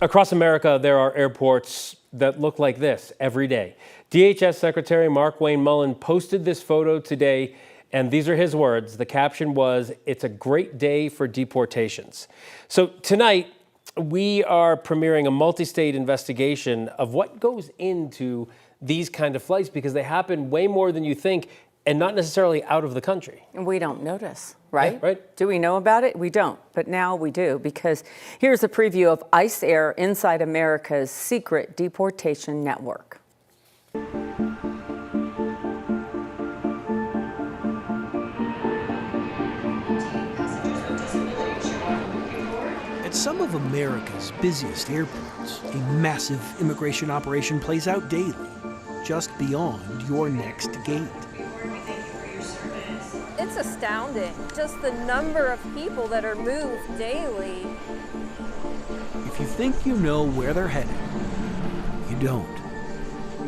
Across America, there are airports that look like this every day. DHS Secretary Mark Wayne Mullen posted this photo today, and these are his words. The caption was, "It's a great day for deportations." So tonight, we are premiering a multi-state investigation of what goes into these kind of flights, because they happen way more than you think and not necessarily out of the country. And we don't notice, right? Yeah, right. Do we know about it? We don't, but now we do, because here's a preview of ICE Air inside America's secret deportation network. At some of America's busiest airports, a massive immigration operation plays out daily, just beyond your next gate. It's astounding, just the number of people that are moved daily. If you think you know where they're headed, you don't.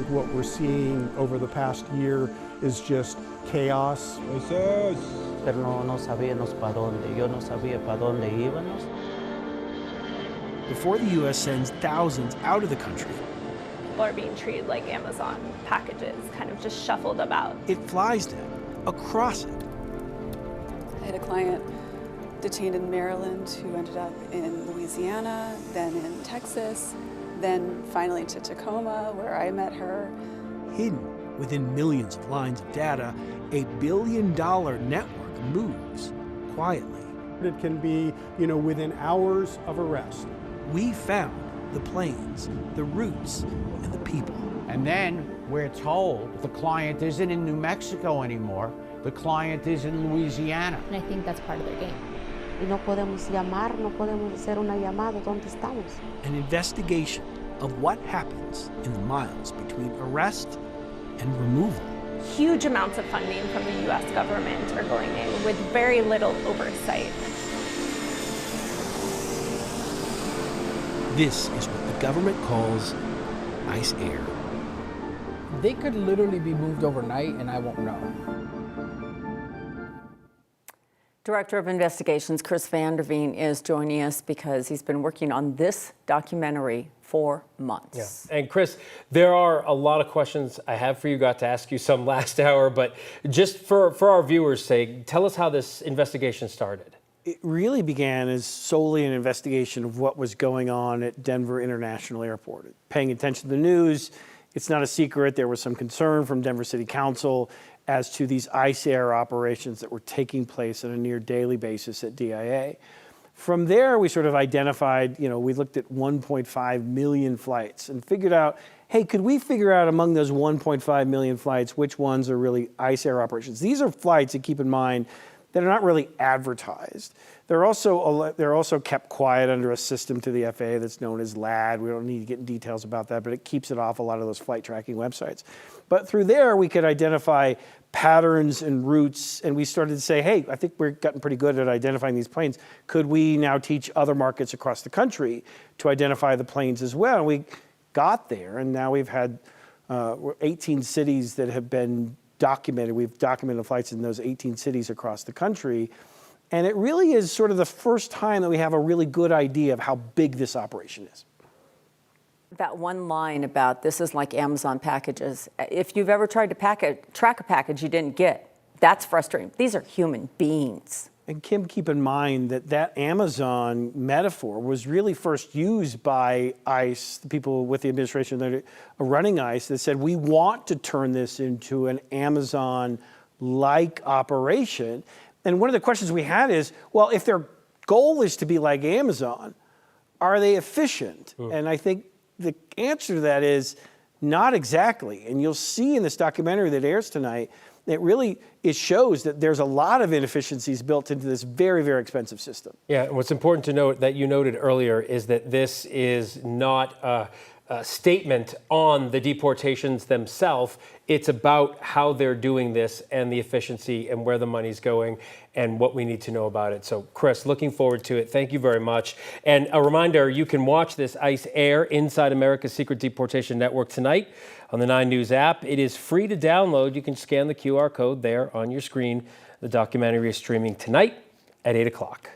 What we're seeing over the past year is just chaos. Pero no sabíamos para dónde. Yo no sabía para dónde íbamos. Before the U.S. sends thousands out of the country, people are being treated like Amazon packages, kind of just shuffled about. it flies them across it. I had a client detained in Maryland who ended up in Louisiana, then in Texas, then finally to Tacoma, where I met her. Hidden within millions of lines of data, a billion-dollar network moves quietly. It can be, within hours of arrest. We found the planes, the routes, and the people. And then we're told the client isn't in New Mexico anymore, the client is in Louisiana. And I think that's part of their game. Y no podemos llamar, no podemos hacer una llamada. ¿Dónde estamos? An investigation of what happens in the miles between arrest and removal. Huge amounts of funding from the U.S. government are going in with very little oversight. This is what the government calls ICE Air. They could literally be moved overnight and I won't know. Director of Investigations Chris Vanderveen is joining us because he's been working on this documentary for months. Yeah. And Chris, there are a lot of questions I have for you. Got to ask you some last hour, but just for our viewers' sake, tell us how this investigation started. It really began as solely an investigation of what was going on at Denver International Airport. Paying attention to the news, it's not a secret, there was some concern from Denver City Council as to these ICE Air operations that were taking place on a near daily basis at DIA. From there, we sort of identified, we looked at 1.5 million flights and figured out, hey, could we figure out among those 1.5 million flights which ones are really ICE Air operations? These are flights, and keep in mind, that are not really advertised. They're also kept quiet under a system to the FAA that's known as LAD. We don't need to get in details about that, but it keeps it off a lot of those flight tracking websites. But through there, we could identify patterns and routes, and we started to say, hey, I think we've gotten pretty good at identifying these planes. Could we now teach other markets across the country to identify the planes as well? And we got there, and now we've had 18 cities that have been documented. We've documented flights in those 18 cities across the country. And it really is sort of the first time that we have a really good idea of how big this operation is. That one line about this is like Amazon packages. If you've ever tried to track a package you didn't get, that's frustrating. These are human beings. And Kim, keep in mind that Amazon metaphor was really first used by ICE, the people with the administration that are running ICE, that said, we want to turn this into an Amazon-like operation. And one of the questions we had is, well, if their goal is to be like Amazon, are they efficient? And I think the answer to that is not exactly. And you'll see in this documentary that airs tonight, it shows that there's a lot of inefficiencies built into this very, very expensive system. Yeah, and what's important to note that you noted earlier is that this is not a statement on the deportations themselves. It's about how they're doing this and the efficiency and where the money's going and what we need to know about it. So, Chris, looking forward to it. Thank you very much. And a reminder, you can watch this ICE Air Inside America's Secret Deportation Network tonight on the 9 News app. It is free to download. You can scan the QR code there on your screen. The documentary is streaming tonight at 8 o'clock.